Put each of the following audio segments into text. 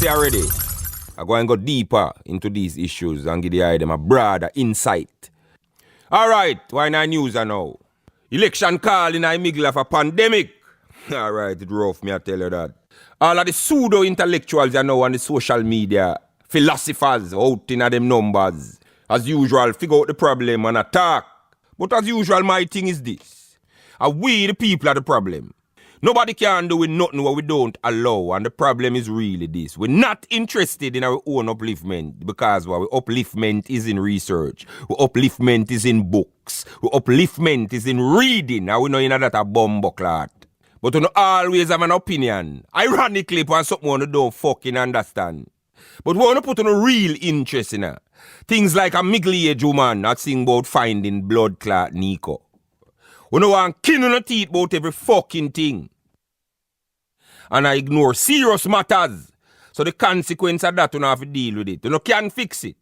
see already. I go and go deeper into these issues and give the eye them a broader insight. Alright, why not news now? Election call in the middle of a pandemic. Alright, it rough, me I tell you that. All of the pseudo-intellectuals you know on the social media, philosophers out in them numbers. As usual, figure out the problem and attack. But as usual, my thing is this. We, the people, are the problem. Nobody can do with nothing what we don't allow, and the problem is really this. We're not interested in our own upliftment because our upliftment is in research. Our upliftment is in books. Our upliftment is in reading. And we know that a bumbleclot. But we don't always have an opinion. Ironically, on something we don't fucking understand. But we want to put on a real interest in it. Things like a middle-aged woman that sing about finding blood clot Nico. We don't want to kill on the teeth about every fucking thing. And I ignore serious matters. So the consequence of that, you don't have to deal with it. You can't fix it.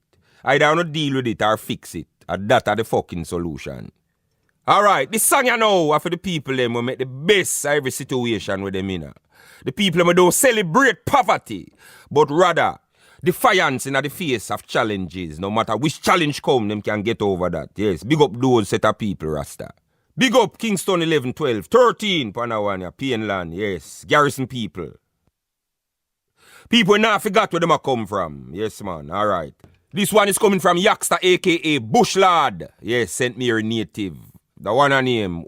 Either you don't deal with it or fix it. And that are the fucking solution. Alright, this song you know are for the people them who make the best of every situation with them in. The people who don't celebrate poverty, but rather defiance in the face of challenges. No matter which challenge come, them can get over that. Yes, big up those set of people, Rasta. Big up Kingston 11, 12, 13, Panawania, Pienland, yes, Garrison people. People now forgot where them a come from. Yes, man, alright. This one is coming from Yaxter, aka Bushlad. Yes, St. Mary native. The one I name,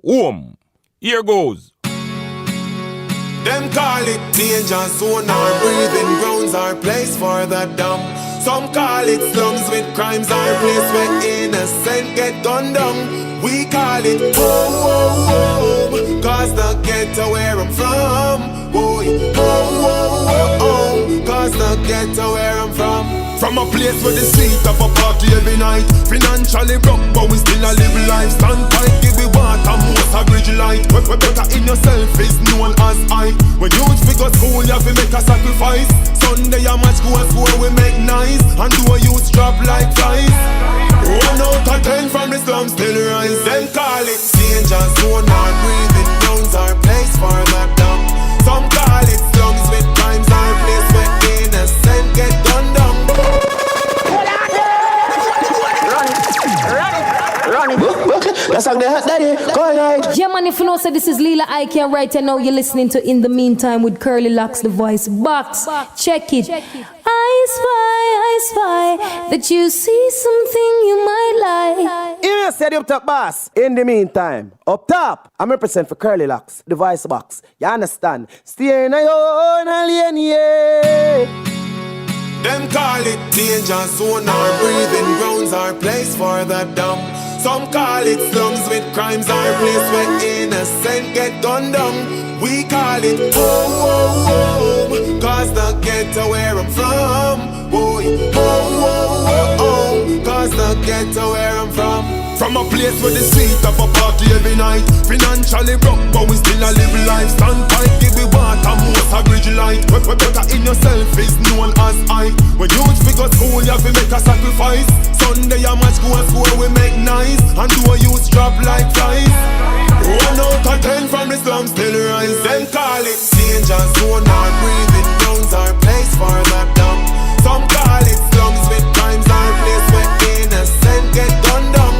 Here goes. Them call it danger zone or breathing grounds or place for the dumb. Some call it slums with crimes or place where innocent get gunned down. We call it home, cause the ghetto where I'm from. Boy, home, cause the ghetto where I'm from. From a place where the sweet of a party every night. Financially broke, but we still a live life. Stand tight, give me water, most a bridge light. We're better in yourself is known as I. When youth figure school, you have to make a sacrifice. Sunday I match go and school, we make nice. And do a youth drop like flies. 1 out of 10 from the slums still rise. Them call it danger zone or breathing grounds or place for the dumb. Some call it slums with crimes or place where innocent get gunned down. That's like that, daddy. Go ahead. Yeah, man, if you know, say this is Leela Ike, and right now you're listening to In the Meantime with CurlyLoxx, the voice box. Check it. I spy that you see something you might like. You said up top, boss. In the meantime, up top, I'm represent for CurlyLoxx, the voice box. You understand? Stay in your own alien, yeah. Them call it danger zone or breathing grounds or place for the dumb. Some call it slums with crimes or place where innocent get gunned down. We call it home, cause the ghetto where I'm from. Boy, home, cause the ghetto where I'm from. From a place where the sweet of a party every night. Financially broke, but we still a live life. Stand tight, give me water, most a bridge light. We're better in yourself is known as I. When youth figure school, you have to make a sacrifice. Sunday I match go and school, we make nice. And do a youth drop like flies. 1 out of 10 from the slums still rise. Them call it danger zone or breathing grounds or place for the dumb. Some call it slums with crimes or place where innocent get gunned down.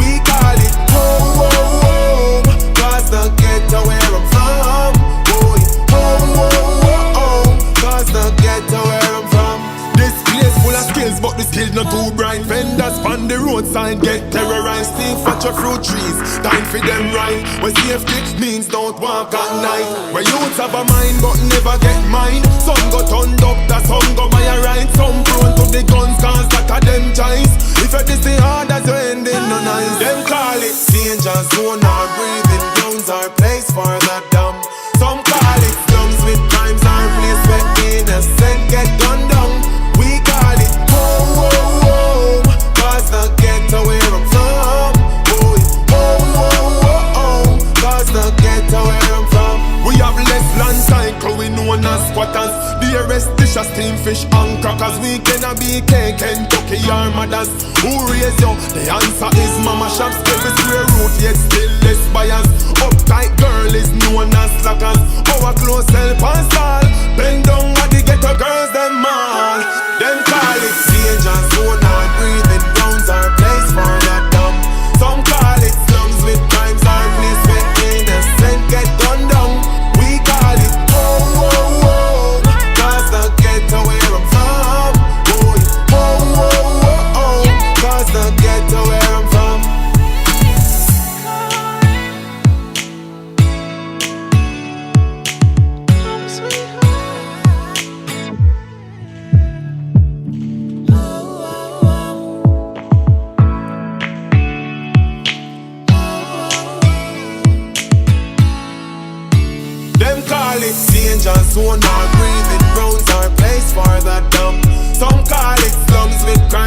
We call it home, cause the ghetto where I'm from. Boy, home, cause the ghetto where I'm from. This place full of skills, but the skills not too bright. Vendors on the roadside get terrorized. Thief at your fruit trees, time for them right. Where safety means don't walk at night. Where youths have a mind but never get mine. Some go turned up, that some go by a ride. Some prone to the guns cause that are them choice. If it is the hard as you end in no nice. Them call it danger zone or breathing grounds or place for the dumb. Some call it slums with crimes or place where innocent get gunned down. We call it home, cause the ghetto where I'm from. Boy, home, cause the ghetto where I'm from. We have less land cycle, we known as squatters. The arrest dish as steam fish and crackers. We cannot be Kentucky or mothers. Who raise you? The answer is mama shops. Every square root yet still less buyers. Uptight girl is known as slackers. Our clothes help and stall. Bend down at the ghetto girls them man.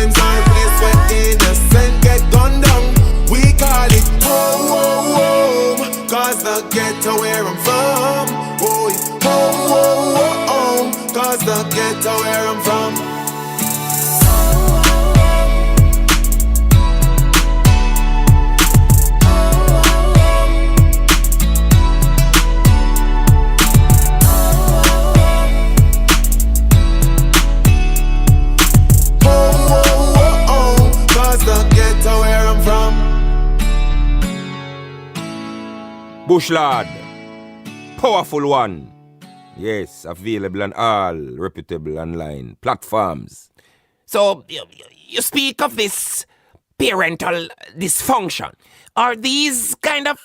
crimes are place where innocent get gunned down. We call it home, cause the ghetto where I'm from. Oh, home, cause the ghetto where I'm from. Bush lad, powerful one. Yes, available on all reputable online platforms. So, you speak of this parental dysfunction. Are these kind of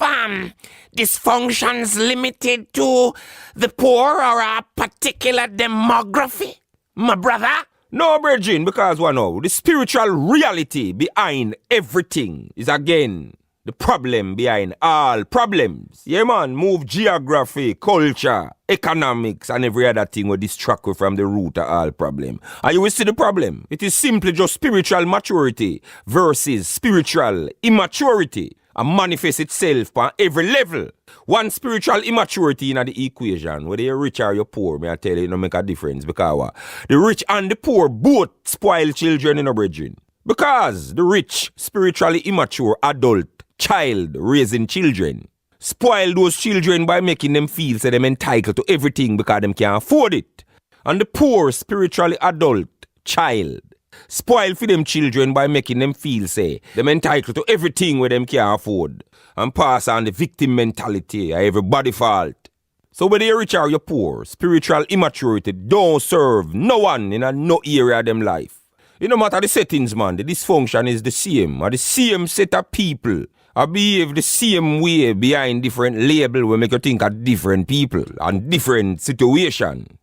dysfunctions limited to the poor or a particular demography, my brother? No, Virgin, because the spiritual reality behind everything is again the problem behind all problems. Yeah, man, move geography, culture, economics, and every other thing will distract you from the root of all problem. And you will see the problem. It is simply just spiritual maturity versus spiritual immaturity, and manifests itself on every level. One spiritual immaturity in the equation, whether you're rich or you're poor, may I tell you, it don't make a difference. Because the rich and the poor both spoil children in a brethren. Because the rich, spiritually immature adult child raising children spoil those children by making them feel that they're entitled to everything because them can't afford it. And the poor, spiritually adult child spoil for them children by making them feel say them entitled to everything where them can't afford, and pass on the victim mentality of everybody fault. So whether you're rich or you're poor, spiritual immaturity don't serve no one in no area of them life. It no matter the settings, man, the dysfunction is the same. Or the same set of people I behave the same way behind different label will make you think of different people and different situation.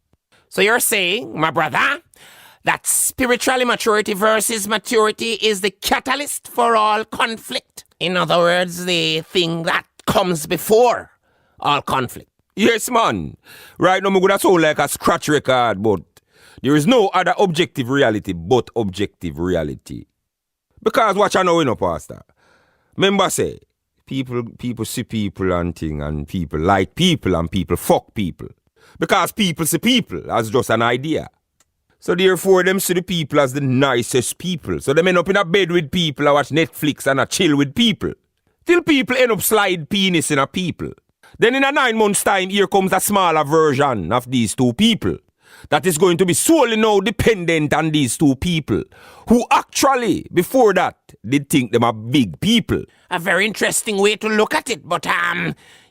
So you're saying, my brother, that spiritual immaturity versus maturity is the catalyst for all conflict? In other words, the thing that comes before all conflict? Yes, man. Right now, I'm going to sound like a scratch record, but there is no other objective reality but objective reality. Because what you know, Pastor? Remember say, people see people and thing, and people like people and people fuck people. Because people see people as just an idea. So therefore them see the people as the nicest people. So them end up in a bed with people, I watch Netflix and I chill with people. Till people end up slide penis in a people. Then in a 9 months time, here comes a smaller version of these two people. That is going to be solely now dependent on these two people, who actually, before that, did think them are big people. A very interesting way to look at it, but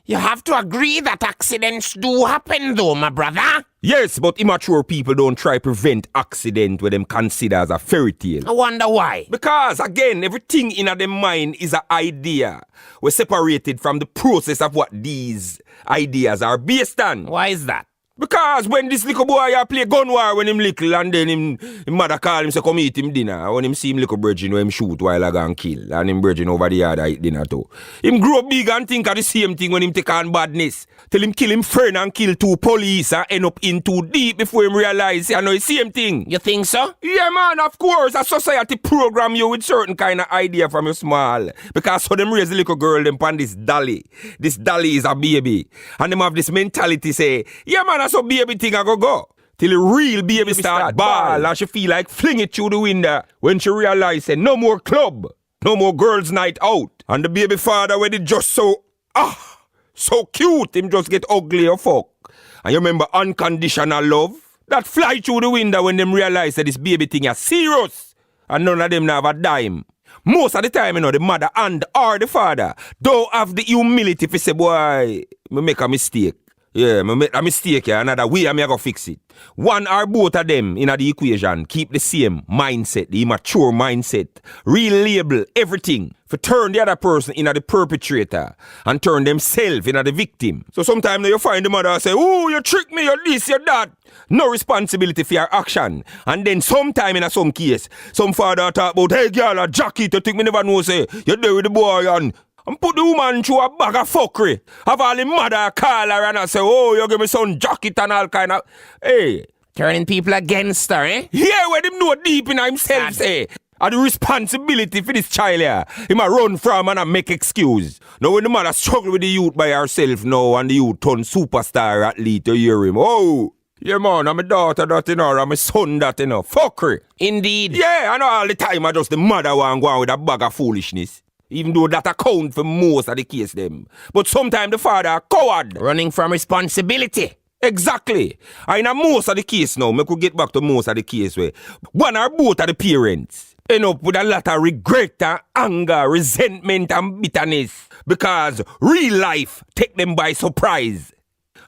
you have to agree that accidents do happen though, my brother. Yes, but immature people don't try prevent accident where them consider as a fairy tale. I wonder why. Because, again, everything in their mind is an idea. We're separated from the process of what these ideas are based on. Why is that? Because when this little boy play gun war when him little, and then him mother call him say come eat him dinner. When him see him little virgin when him shoot while I go and kill, and him virgin over the yard eat dinner too. Him grow big and think of the same thing when him take on badness. Till him kill him friend and kill 2 police and end up in too deep before him realize I know the same thing. You think so? Yeah, man, of course. A society program you with certain kind of idea from your small. Because so them raise the little girl them pan this dolly. This dolly is a baby. And them have this mentality say, yeah, man, so baby thing I go. Till the real baby start ball and she feel like fling it through the window when she realize say no more club, no more girls night out. And the baby father when it just so cute, him just get ugly or fuck. And you remember unconditional love? That fly through the window when them realize that this baby thing is serious. And none of them have a dime. Most of the time, the mother and or the father don't have the humility to say, boy, me make a mistake. Yeah, me make a mistake here, another way I'm going to fix it. One or both of them in the equation keep the same mindset, the immature mindset. Relabel everything for turn the other person into the perpetrator and turn themselves into the victim. So sometimes you find the mother say, oh, you trick me, you're this, you're that. No responsibility for your action. And then sometime in some case, some father talk about, hey girl, a jacket, you think me never know, say, you're there with the boy and put the woman through a bag of fuckery. Have all the mother call her and I say, oh, you give me some jacket and all kind of... Hey. Turning people against her, eh? Yeah, where them know deep in himself, say. And the responsibility for this child here, him a run from and a make excuse. Now when the mother struggle with the youth by herself now and the youth turn superstar athlete, you hear him. Oh, yeah man, I'm a daughter that you know, I'm a son that you know. Fuckery. Indeed. Yeah, I know all the time I just the mother want go on with a bag of foolishness. Even though that account for most of the case them. But sometimes the father a coward. Running from responsibility. Exactly. And in most of the case now, I could get back to most of the case where one or both of the parents end up with a lot of regret and anger, resentment and bitterness because real life take them by surprise.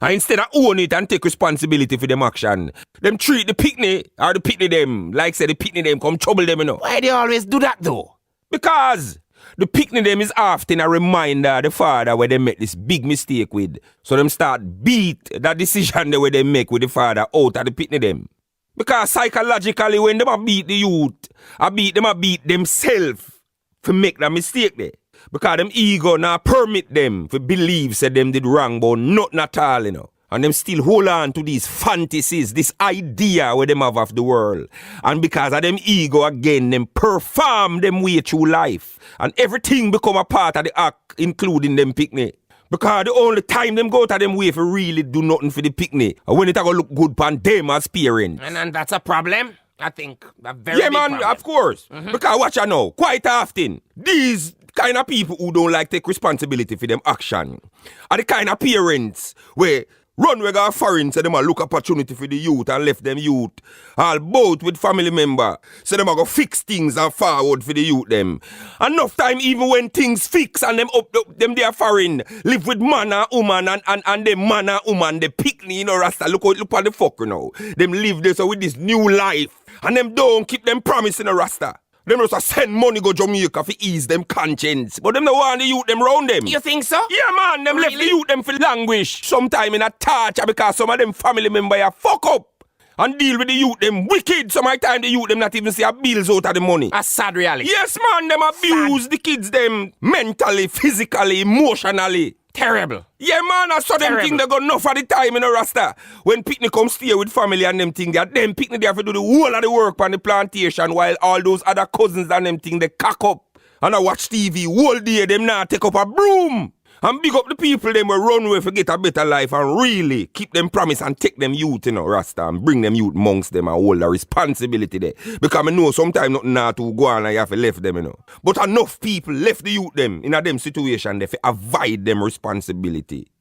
And instead of own it and take responsibility for them action, them treat the picnic or the picnic them like say the picnic them come trouble them, you know. Why they always do that though? Because the picnic them is often a reminder of the father where they make this big mistake with. So them start beat that decision the way they make with the father out of the picnic them. Because psychologically when them a beat the youth, a beat themselves for make that mistake there. Because them ego now permit them for believe say them did wrong but nothing at all, you know. And them still hold on to these fantasies, this idea where them have of the world. And because of them ego again, them perform them way through life. And everything become a part of the act, including them picnic. Because the only time them go to them way for really do nothing for the picnic. And when it go look good upon them as parents. And that's a problem. I think a very yeah, big man, problem. of course. Because watch I know, quite often, these kind of people who don't like take responsibility for them action are the kind of parents where run where go foreign, so them a look opportunity for the youth and left them youth all both with family member. So them a go fix things and forward for the youth them. Enough time even when things fix and them up them they are foreign, live with man and woman and them man and woman, they picnic, you know, Rasta, look on the fucker now. Them live there so with this new life. And them don't keep them promise in a Rasta. Them just send money go Jamaica for ease them conscience. But them don't want the youth them round them. You think so? Yeah, man, them left the youth them for languish. Sometime in a torture because some of them family members are fuck up. And deal with the youth them wicked. Some of the time the youth them not even see a bills out of the money. A sad reality. Yes, man, them abuse the kids them mentally, physically, emotionally. Terrible. Yeah, man, I saw them Terrible. thing they got enough of the time in a Rasta. When picnic come stay with family and them thing, that them picnic they have to do the whole of the work on the plantation while all those other cousins and them thing they cock up. And I watch TV whole day, them now take up a broom. And big up the people them will run away for get a better life and really keep them promise and take them youth, you know, Rasta, and bring them youth amongst them and hold the responsibility there. Because I know sometimes nothing now to go on and you have to left them, you know. But enough people left the youth them in a them situation they for avoid them responsibility.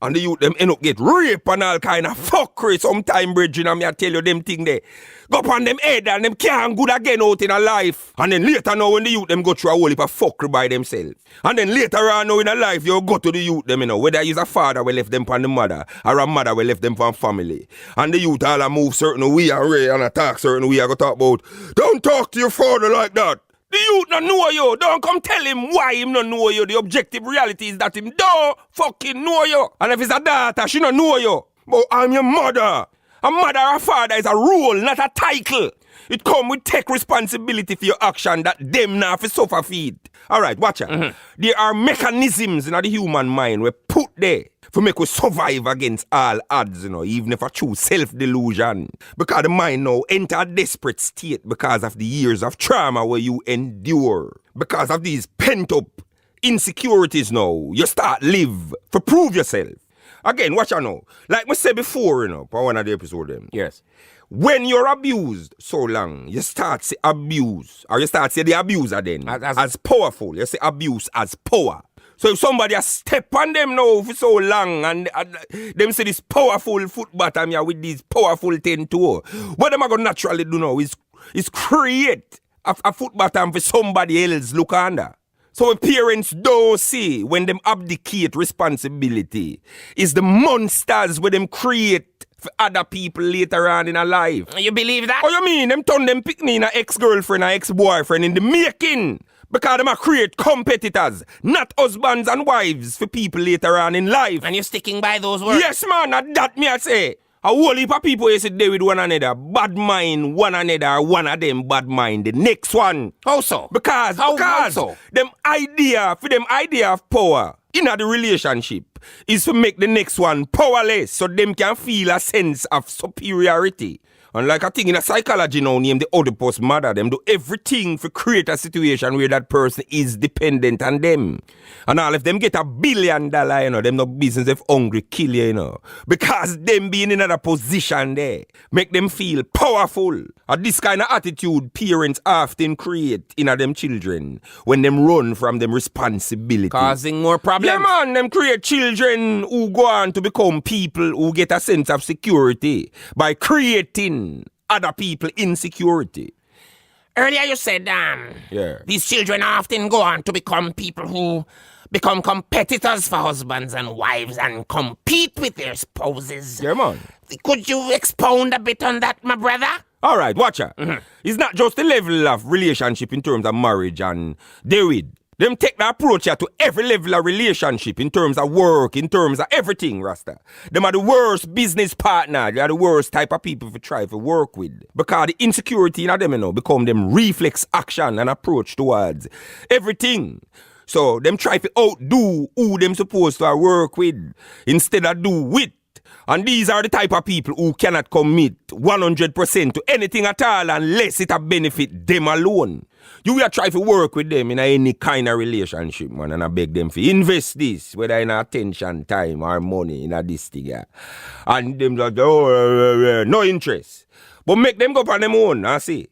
And the youth them end up get rape and all kind of fuckery sometime, bridging, and me I tell you them thing there. Go up on them head and them can't good again out in a life. And then later now when the youth them go through a whole heap of fuckery by themselves. And then later on now in a life you go to the youth them, you know, whether he's a father will left them from the mother or a mother will left them from family. And the youth all a move certain way and attack certain way I go talk about. Don't talk to your father like that. The youth don't know you. Don't come tell him why him don't know you. The objective reality is that him don't fucking know you. And if it's a daughter, she don't know you. But I'm your mother. A mother or father is a role, not a title. It come with take responsibility for your action that them now for suffer feed. Alright, watch out. There are mechanisms in the human mind we put there for make us survive against all odds, you know, even if I choose self-delusion. Because the mind now enter a desperate state because of the years of trauma where you endure. Because of these pent-up insecurities now, you start live for prove yourself. Again, watch out now. Like I said before, you know, for one of the episodes them. Yes. When you're abused so long, you start say abuse, or you start say the abuser then as powerful. You say abuse as power. So if somebody has step on them now for so long and them say this powerful foot bottom here with these powerful 10-2, what am I going to naturally do now is create a foot bottom for somebody else look under. So when parents don't see when them abdicate responsibility is the monsters where them create for other people later on in a life. You believe that? Oh, you mean them turn them picnic in a ex-girlfriend or ex-boyfriend in the making? Because them a create competitors, not husbands and wives for people later on in life. And you're sticking by those words? Yes, man, that me I say. A whole heap of people is there with one another. Bad mind one another, one of them bad mind the next one. How so? Because them idea of power in the relationship is to make the next one powerless so them can feel a sense of superiority. And like a thing in a psychology now, named the Oedipus mother, them do everything to create a situation where that person is dependent on them. And all if them get $1 billion, you know, them no business if hungry kill you, you know. Because them being in another position there, make them feel powerful. And this kind of attitude parents often create in them children when them run from them responsibility. Causing more problems. Yeah, man, them create children who go on to become people who get a sense of security by creating other people insecurity. Earlier you said, these children often go on to become people who become competitors for husbands and wives and compete with their spouses. Yeah, man. Could you expound a bit on that, my brother? All right, watch out. It's not just the level of relationship in terms of marriage and David. Them take the approach here to every level of relationship in terms of work, in terms of everything, Rasta. Them are the worst business partner. They are the worst type of people to try to work with. Because the insecurity in them, you know, become them reflex action and approach towards everything. So them try to outdo who them supposed to work with instead of do with. And these are the type of people who cannot commit 100% to anything at all unless it benefit them alone. You will try to work with them in any kind of relationship, man, and I beg them to invest this, whether in attention, time, or money, in this thing, yeah. And them like, no interest. But make them go on them own, I see.